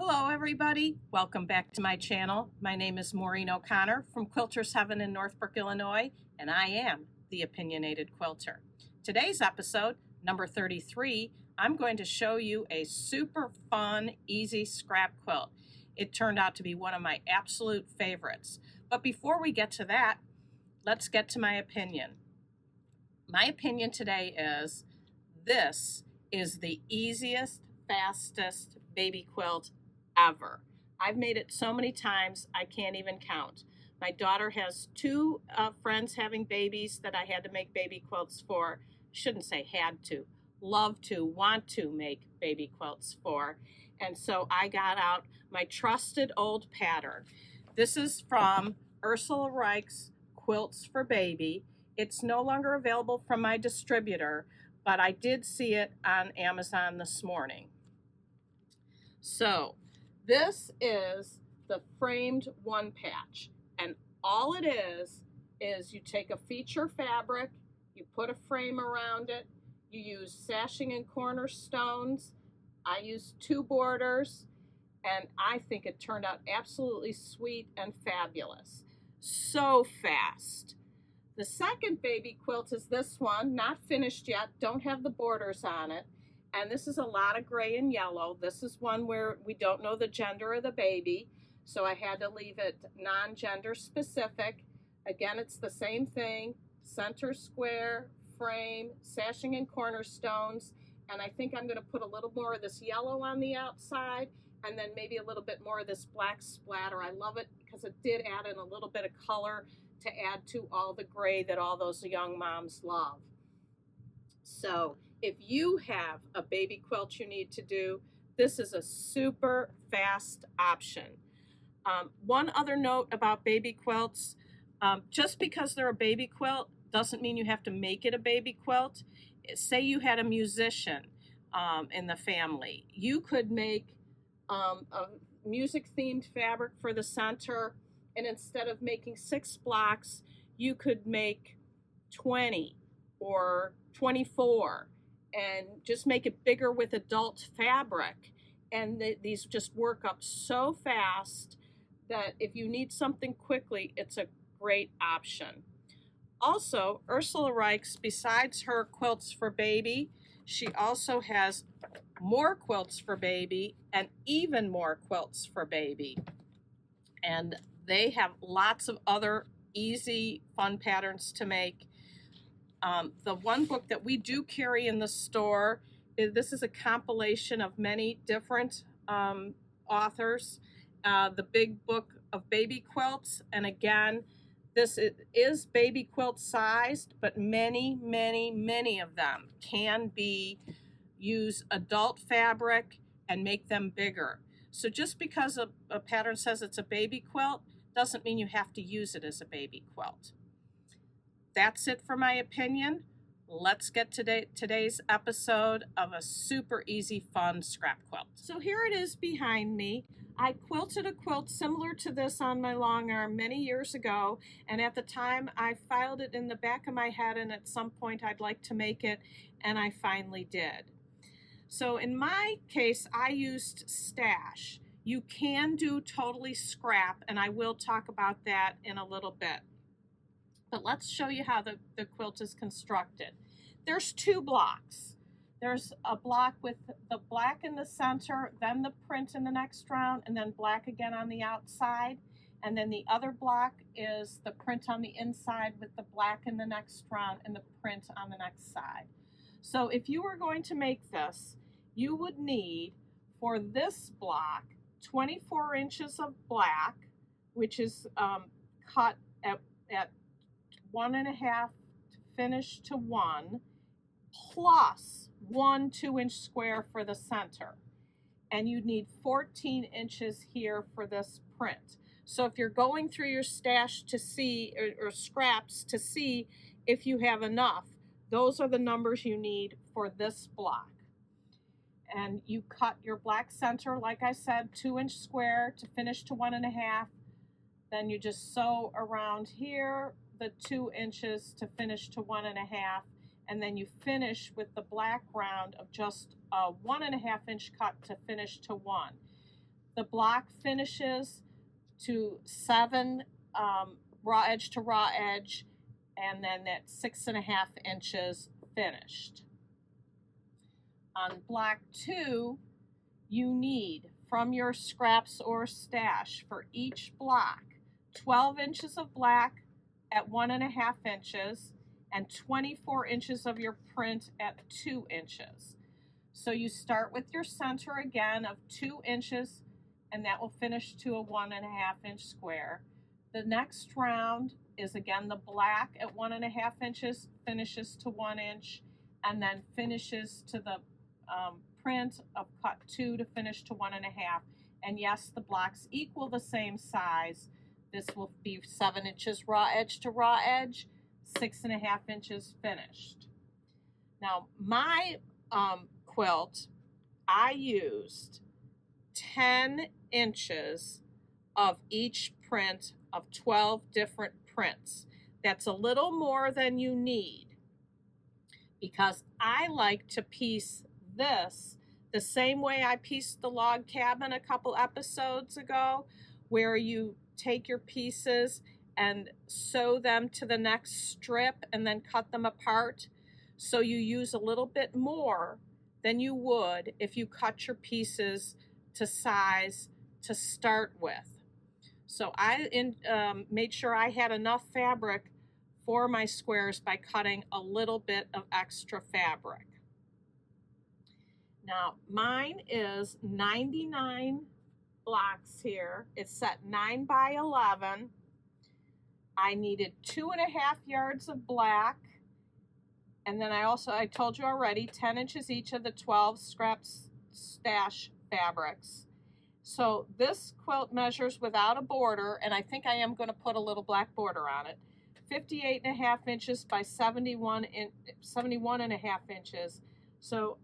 Hello everybody, welcome back to my channel. My name is Maureen O'Connor from Quilters Heaven in Northbrook, Illinois, and I am the Opinionated Quilter. Today's episode, number 33, I'm going to show you a super fun, easy scrap quilt. It turned out to be one of my absolute favorites. But before we get to that, let's get to my opinion. My opinion today is this is the easiest, fastest baby quilt ever. I've made it so many times I can't even count. My daughter has two friends having babies that I had to make baby quilts for. Shouldn't say had to, love to, want to make baby quilts for. And so I got out my trusted old pattern. This is from Ursula Reich's Quilts for Baby. It's no longer available from my distributor, but I did see it on Amazon this morning. So this is the framed one patch, and all it is you take a feature fabric, you put a frame around it, you use sashing and cornerstones. I used 2 borders, and I think it turned out absolutely sweet and fabulous. So fast. The second baby quilt is this one, not finished yet, don't have the borders on it. And this is a lot of gray and yellow. This is one where we don't know the gender of the baby, so I had to leave it non-gender specific. Again, it's the same thing, center square, frame, sashing and cornerstones, and I think I'm going to put a little more of this yellow on the outside, and then maybe a little bit more of this black splatter. I love it because it did add in a little bit of color to add to all the gray that all those young moms love. So if you have a baby quilt you need to do, this is a super fast option. One other note about baby quilts, just because they're a baby quilt doesn't mean you have to make it a baby quilt. Say you had a musician in the family. You could make a music-themed fabric for the center, and instead of making 6 blocks, you could make 20 or 24 and just make it bigger with adult fabric. And these just work up so fast that if you need something quickly, it's a great option. Also, Ursula Reich's, besides her quilts for baby, she also has more quilts for baby and even more quilts for baby. And they have lots of other easy, fun patterns to make. The one book that we do carry in the store, this is a compilation of many different authors. The Big Book of Baby Quilts, and again, this is baby quilt sized, but many of them can use adult fabric and make them bigger. So just because a pattern says it's a baby quilt doesn't mean you have to use it as a baby quilt. That's it for my opinion. Let's get to today's episode of a super easy, fun scrap quilt. So here it is behind me. I quilted a quilt similar to this on my long arm many years ago, and at the time I filed it in the back of my head, and at some point I'd like to make it, and I finally did. So in my case, I used stash. You can do totally scrap, and I will talk about that in a little bit. But let's show you how the quilt is constructed. There's 2 blocks. There's a block with the black in the center, then the print in the next round, and then black again on the outside. And then the other block is the print on the inside with the black in the next round and the print on the next side. So if you were going to make this, you would need, for this block, 24 inches of black, which is cut at 1.5 finish to 1, plus 1 2-inch square for the center. And you need 14 inches here for this print. So if you're going through your stash to see, or scraps to see if you have enough, those are the numbers you need for this block. And you cut your black center, like I said, 2-inch square to finish to 1.5. Then you just sew around here the 2 inches to finish to 1.5, and then you finish with the black round of just a 1.5 inch cut to finish to 1. the block finishes to 7 raw edge to raw edge, and then at 6.5 inches finished. On block 2, you need from your scraps or stash for each block 12 inches of black at 1.5 inches and 24 inches of your print at 2 inches. So you start with your center again of 2 inches, and that will finish to a 1.5 inch square. The next round is again the black at 1.5 inches, finishes to 1 inch, and then finishes to the print of cut 2 to finish to 1.5. And yes, the blocks equal the same size. This will be 7 inches raw edge to raw edge, 6.5 inches finished. Now my quilt, I used 10 inches of each print of 12 different prints. That's a little more than you need because I like to piece this the same way I pieced the log cabin a couple episodes ago, where you take your pieces and sew them to the next strip and then cut them apart. So you use a little bit more than you would if you cut your pieces to size to start with. So I made sure I had enough fabric for my squares by cutting a little bit of extra fabric. Now mine is 99 blocks here. It's set 9 by 11. I needed 2.5 yards of black. And then I told you already, 10 inches each of the 12 scraps stash fabrics. So this quilt measures without a border, and I think I am going to put a little black border on it, 58.5 inches by 71.5 inches. So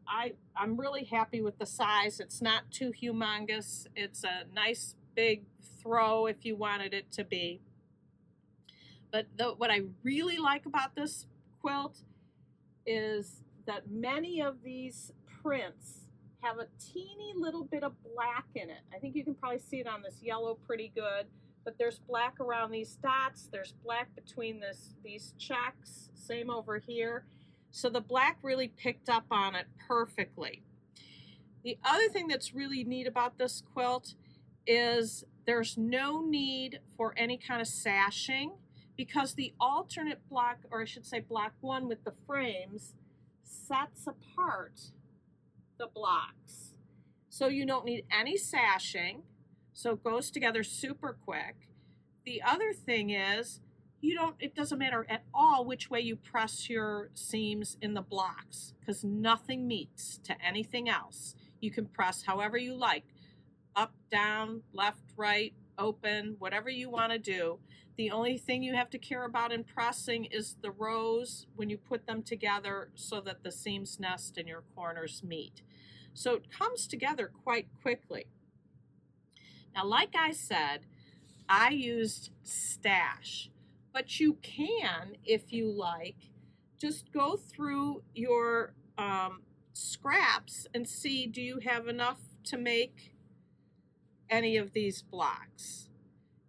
I'm really happy with the size. It's not too humongous. It's a nice big throw if you wanted it to be. But what I really like about this quilt is that many of these prints have a teeny little bit of black in it. I think you can probably see it on this yellow pretty good, but there's black around these dots, there's black between these checks, same over here. So the black really picked up on it perfectly. The other thing that's really neat about this quilt is there's no need for any kind of sashing, because the alternate block, or I should say block 1 with the frames, sets apart the blocks. So you don't need any sashing, so it goes together super quick. The other thing is, it doesn't matter at all which way you press your seams in the blocks, because nothing meets to anything else. You can press however you like, up, down, left, right, open, whatever you want to do. The only thing you have to care about in pressing is the rows when you put them together so that the seams nest and your corners meet. So it comes together quite quickly. Now, like I said, I used stash, but you can, if you like, just go through your scraps and see, do you have enough to make any of these blocks?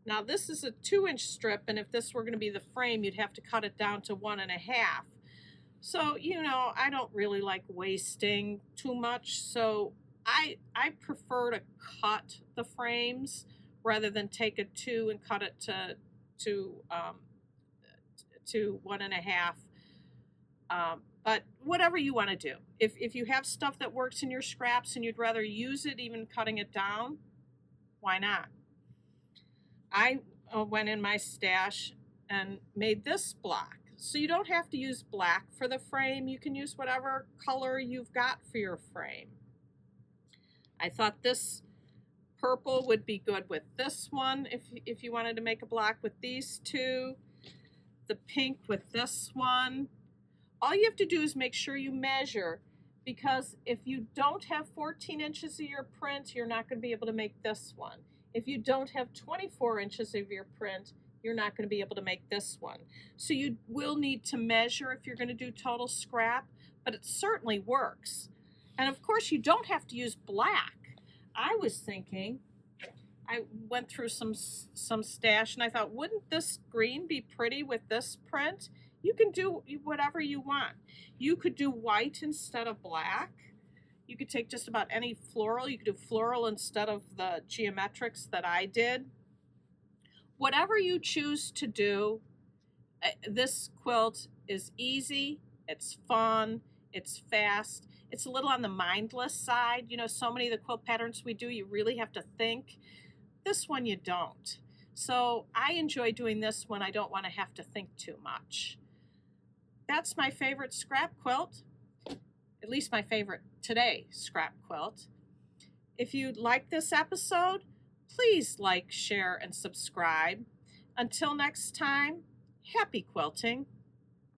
Now this is a 2-inch strip, and if this were going to be the frame, you'd have to cut it down to 1.5. So, I don't really like wasting too much, so I prefer to cut the frames rather than take a 2 and cut it to 1.5. But whatever you want to do. If you have stuff that works in your scraps and you'd rather use it even cutting it down, why not? I went in my stash and made this block. So you don't have to use black for the frame. You can use whatever color you've got for your frame. I thought this purple would be good with this one if you wanted to make a block with these two. The pink with this one. All you have to do is make sure you measure, because if you don't have 14 inches of your print, you're not going to be able to make this one. If you don't have 24 inches of your print, you're not going to be able to make this one. So you will need to measure if you're going to do total scrap, but it certainly works. And of course, you don't have to use black. I was thinking I went through some stash and I thought, wouldn't this green be pretty with this print? You can do whatever you want. You could do white instead of black. You could take just about any floral. You could do floral instead of the geometrics that I did. Whatever you choose to do, this quilt is easy, it's fun, it's fast. It's a little on the mindless side. You know, so many of the quilt patterns we do, you really have to think. This one you don't. So I enjoy doing this when I don't want to have to think too much. That's my favorite scrap quilt, at least my favorite today scrap quilt. If you like this episode, please like, share, and subscribe. Until next time, happy quilting.